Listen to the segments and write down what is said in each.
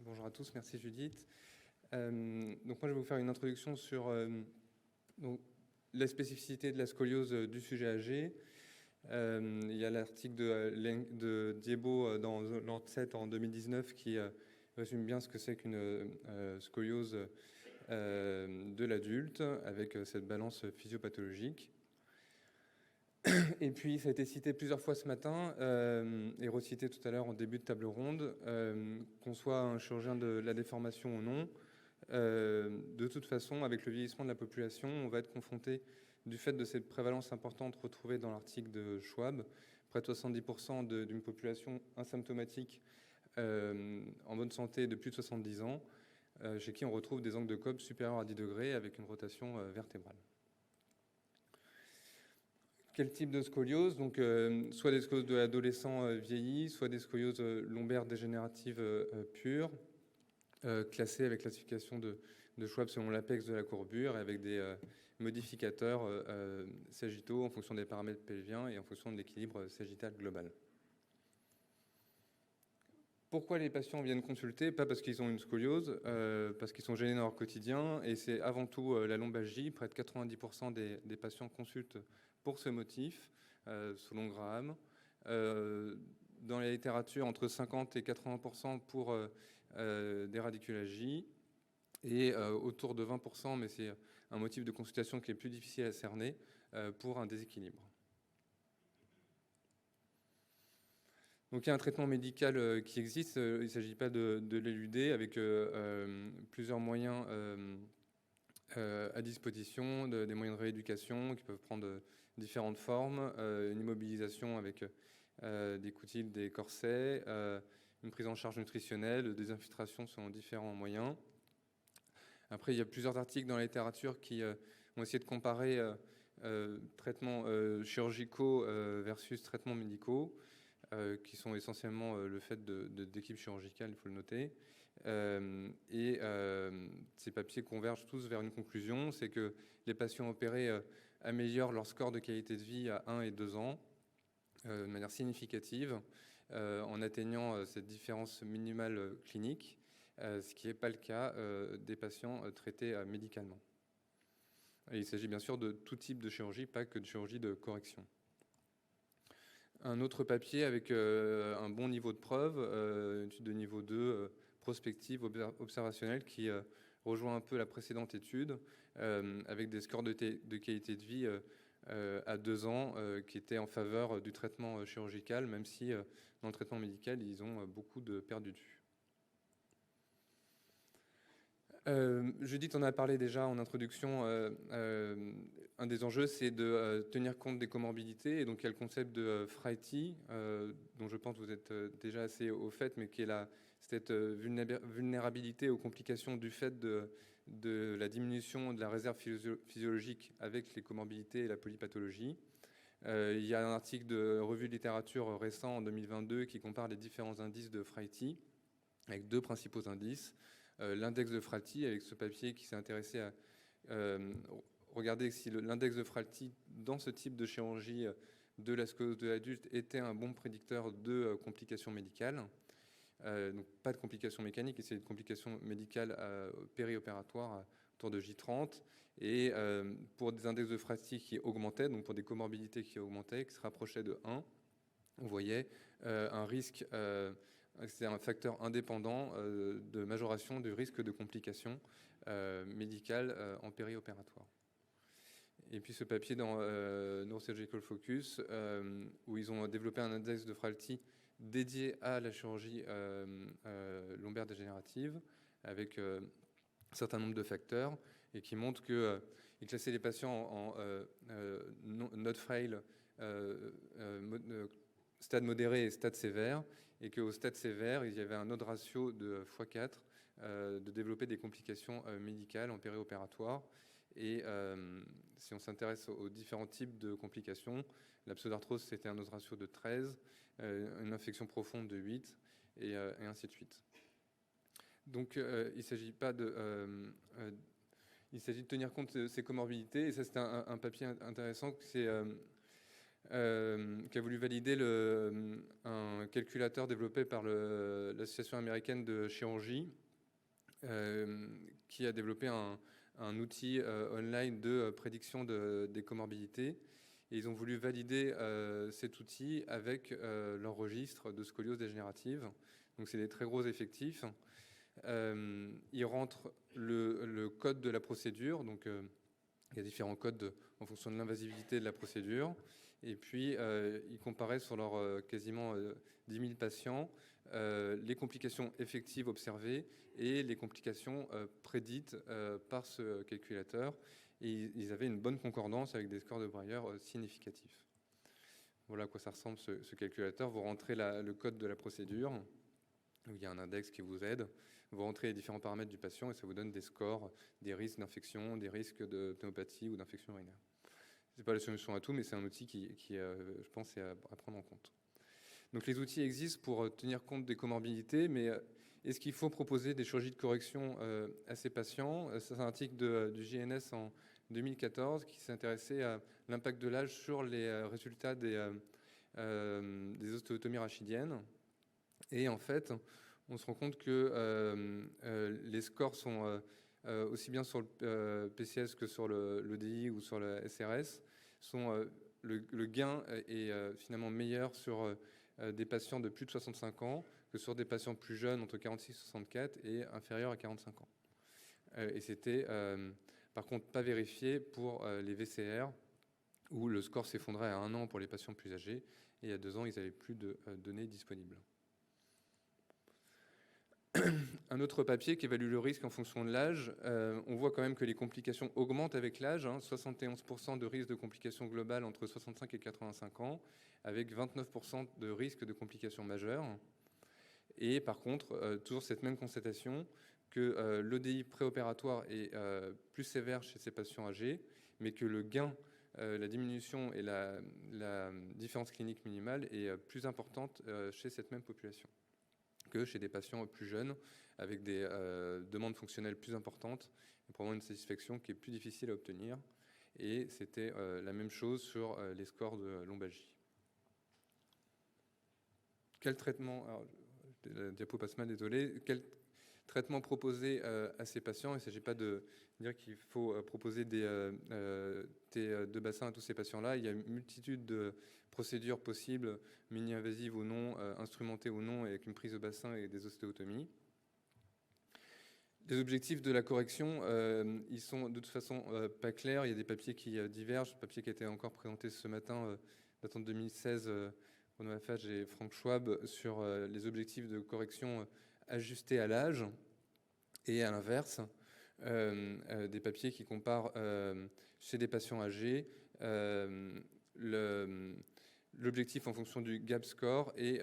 Bonjour à tous, merci Judith. Donc moi je vais vous faire une introduction sur donc, la spécificité de la scoliose du sujet âgé. Il y a l'article de Diebo dans Lancet en 2019 qui résume bien ce que c'est qu'une scoliose de l'adulte avec cette balance physiopathologique. Et puis, ça a été cité plusieurs fois ce matin et recité tout à l'heure en début de table ronde, qu'on soit un chirurgien de la déformation ou non, de toute façon, avec le vieillissement de la population, on va être confronté, du fait de cette prévalence importante retrouvée dans l'article de Schwab, près de 70% d'une population asymptomatique en bonne santé de plus de 70 ans, chez qui on retrouve des angles de Cobb supérieurs à 10 degrés avec une rotation vertébrale. Quel type de scoliose? Donc, soit des scolioses de l'adolescent vieilli, soit des scolioses lombaires dégénératives pures, classées avec classification de Schwab selon l'apex de la courbure, et avec des modificateurs sagittaux en fonction des paramètres pelviens et en fonction de l'équilibre sagittal global. Pourquoi les patients viennent consulter? Pas parce qu'ils ont une scoliose, parce qu'ils sont gênés dans leur quotidien, et c'est avant tout la lombalgie. Près de 90% des patients consultent pour ce motif, selon Graham. Dans la littérature, entre 50 et 80% pour des radiculagies, et autour de 20%, mais c'est un motif de consultation qui est plus difficile à cerner, pour un déséquilibre. Donc il y a un traitement médical qui existe, il ne s'agit pas de l'éluder, avec plusieurs moyens à disposition, des moyens de rééducation qui peuvent prendre différentes formes, une immobilisation avec des coutiles, des corsets, une prise en charge nutritionnelle, des infiltrations selon différents moyens. Après, il y a plusieurs articles dans la littérature qui ont essayé de comparer traitements chirurgicaux versus traitements médicaux, qui sont essentiellement le fait d'équipes chirurgicales, il faut le noter. Ces papiers convergent tous vers une conclusion, c'est que les patients opérés améliorent leur score de qualité de vie à 1 et 2 ans de manière significative, en atteignant cette différence minimale clinique, ce qui n'est pas le cas des patients traités médicalement. Et il s'agit bien sûr de tout type de chirurgie, pas que de chirurgie de correction. Un autre papier avec un bon niveau de preuve, une étude de niveau 2, prospective, observationnelle, qui rejoint un peu la précédente étude, avec des scores de qualité de vie à 2 ans, qui étaient en faveur du traitement chirurgical, même si dans le traitement médical, ils ont beaucoup de pertes de vue. Judith en a parlé déjà en introduction. Un des enjeux, c'est de tenir compte des comorbidités. Et donc, il y a le concept de Frighty, dont je pense que vous êtes déjà assez au fait, mais qui est cette vulnérabilité aux complications du fait de la diminution de la réserve physiologique avec les comorbidités et la polypathologie. Il y a un article de revue de littérature récent en 2022 qui compare les différents indices de Frighty, avec 2 principaux indices. L'index de Fralti, avec ce papier qui s'est intéressé à regarder si l'index de Fralti dans ce type de chirurgie de la scoliose de l'adulte était un bon prédicteur de complications médicales. Donc pas de complications mécaniques, c'est de complications médicales périopératoires autour de J30, et pour des index de Fralti qui augmentaient, donc pour des comorbidités qui augmentaient, qui se rapprochaient de 1, on voyait un risque, c'est un facteur indépendant de majoration du risque de complications médicales en périopératoire. Et puis ce papier dans Neurosurgical Focus, où ils ont développé un index de Fralti dédié à la chirurgie lombaire dégénérative, avec un certain nombre de facteurs, et qui montre qu'ils classaient les patients en not frail, stade modéré et stade sévère, et qu'au stade sévère, il y avait un odds ratio de x4 de développer des complications médicales en périopératoire. Et si on s'intéresse aux différents types de complications, la pseudarthrose, c'était un odds ratio de 13, une infection profonde de 8, et ainsi de suite. Donc, il s'agit pas de... il s'agit de tenir compte de ces comorbidités, et ça, c'est un papier intéressant, c'est qui a voulu valider un calculateur développé par l'Association américaine de chirurgie, qui a développé un outil online de prédiction des comorbidités. Et ils ont voulu valider cet outil avec leur registre de scoliose dégénérative. Donc c'est des très gros effectifs. Ils rentrent le code de la procédure. Donc il y a différents codes en fonction de l'invasivité de la procédure. Et puis ils comparaient sur leurs quasiment 10 000 patients les complications effectives observées et les complications prédites par ce calculateur. Et ils avaient une bonne concordance avec des scores de Brayer significatifs. Voilà à quoi ça ressemble ce calculateur. Vous rentrez le code de la procédure, où il y a un index qui vous aide. Vous rentrez les différents paramètres du patient et ça vous donne des scores, des risques d'infection, des risques de pneumopathie ou d'infection urinaire. Ce n'est pas la solution à tout, mais c'est un outil qui je pense, est à prendre en compte. Donc les outils existent pour tenir compte des comorbidités, mais est-ce qu'il faut proposer des chirurgies de correction à ces patients? C'est un article du JNS en 2014 qui s'intéressait à l'impact de l'âge sur les résultats des ostéotomies rachidiennes. Et en fait, on se rend compte que les scores sont aussi bien sur le PCS que sur l'EDI ou sur le SRS, le gain est finalement meilleur sur des patients de plus de 65 ans que sur des patients plus jeunes, entre 46 et 64, et inférieurs à 45 ans. Et c'était, par contre, pas vérifié pour les VCR, où le score s'effondrait à 1 an pour les patients plus âgés, et à 2 ans, ils n'avaient plus de données disponibles. Un autre papier qui évalue le risque en fonction de l'âge, on voit quand même que les complications augmentent avec l'âge, 71% de risque de complications globales entre 65 et 85 ans, avec 29% de risque de complications majeures. Et par contre, toujours cette même constatation que l'ODI préopératoire est plus sévère chez ces patients âgés, mais que le gain, la diminution et la différence clinique minimale est plus importante chez cette même population que chez des patients plus jeunes, avec des demandes fonctionnelles plus importantes, et probablement une satisfaction qui est plus difficile à obtenir. Et c'était la même chose sur les scores de lombalgie. Quel traitement, alors, la diapo passe mal, désolé, quel traitement proposer à ces patients? Il ne s'agit pas de dire qu'il faut proposer des de bassins à tous ces patients-là. Il y a une multitude de procédures possibles, mini-invasives ou non, instrumentées ou non, avec une prise de bassin et des ostéotomies. Les objectifs de la correction, ils sont de toute façon pas clairs. Il y a des papiers qui divergent. Le papier qui a été encore présenté ce matin, datant de 2016, Renaud Lafage et Franck Schwab, sur les objectifs de correction ajustés à l'âge. Et à l'inverse, des papiers qui comparent chez des patients âgés l'objectif en fonction du GAP score et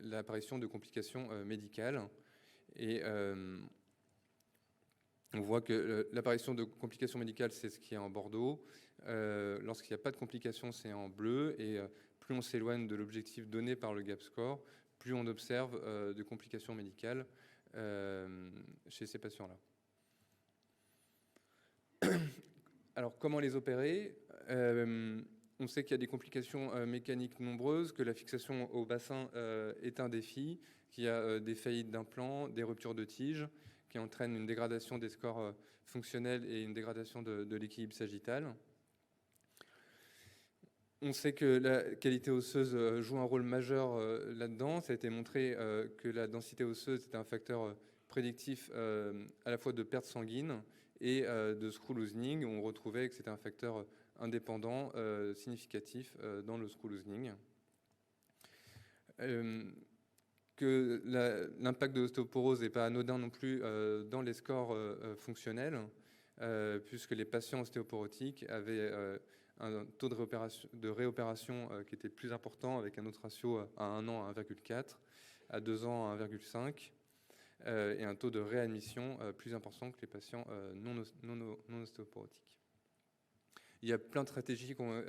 l'apparition de complications médicales. Et on voit que l'apparition de complications médicales, c'est ce qui est en bordeaux. Lorsqu'il n'y a pas de complications, c'est en bleu. Et plus on s'éloigne de l'objectif donné par le GAP score, plus on observe de complications médicales chez ces patients-là. Alors, comment les opérer? On sait qu'il y a des complications mécaniques nombreuses, que la fixation au bassin est un défi, qu'il y a des faillites d'implants, des ruptures de tiges, qui entraînent une dégradation des scores fonctionnels et une dégradation de l'équilibre sagittal. On sait que la qualité osseuse joue un rôle majeur là-dedans. Ça a été montré que la densité osseuse est un facteur prédictif à la fois de perte sanguine et de screw loosening. On retrouvait que c'était un facteur indépendant significatif dans le screw loosening. Que l'impact de l'ostéoporose n'est pas anodin non plus dans les scores fonctionnels, puisque les patients ostéoporotiques avaient un taux de réopération qui était plus important, avec un autre ratio à 1 an à 1,4, à 2 ans à 1,5, et un taux de réadmission plus important que les patients non ostéoporotiques. Il y a plein de stratégies qui ont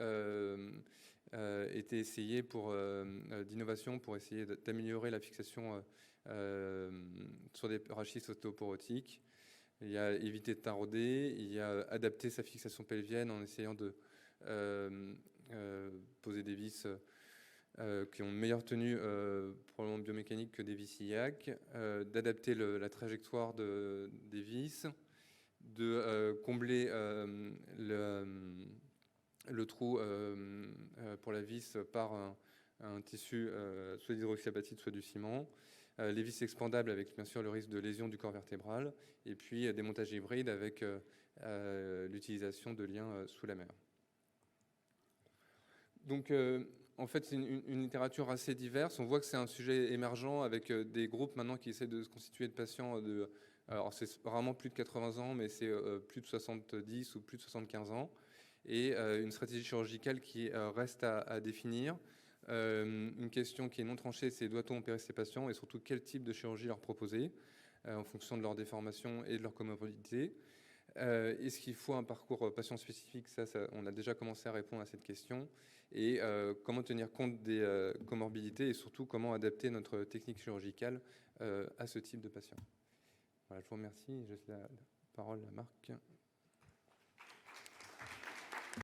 été essayées d'innovation pour essayer d'améliorer la fixation sur des rachis ostéoporotiques. Il y a éviter de tarauder, il y a adapter sa fixation pelvienne en essayant de poser des vis qui ont une meilleure tenue probablement biomécanique que des vis IAC, d'adapter la trajectoire des vis, de combler le trou pour la vis par un tissu soit d'hydroxyapatite, soit du ciment, les vis expandables avec bien sûr le risque de lésion du corps vertébral, et puis des montages hybrides avec l'utilisation de liens sous la mer. Donc en fait, c'est une littérature assez diverse. On voit que c'est un sujet émergent avec des groupes maintenant qui essaient de se constituer de patients de... Alors, c'est vraiment plus de 80 ans, mais c'est plus de 70 ou plus de 75 ans. Et une stratégie chirurgicale qui reste à définir. Une question qui est non tranchée, c'est doit-on opérer ces patients et surtout quel type de chirurgie leur proposer en fonction de leur déformation et de leur comorbidité. Est-ce qu'il faut un parcours patient spécifique? Ça, on a déjà commencé à répondre à cette question. Et comment tenir compte des comorbidités et surtout comment adapter notre technique chirurgicale à ce type de patient. Voilà, je vous remercie. Je laisse la parole à Marc.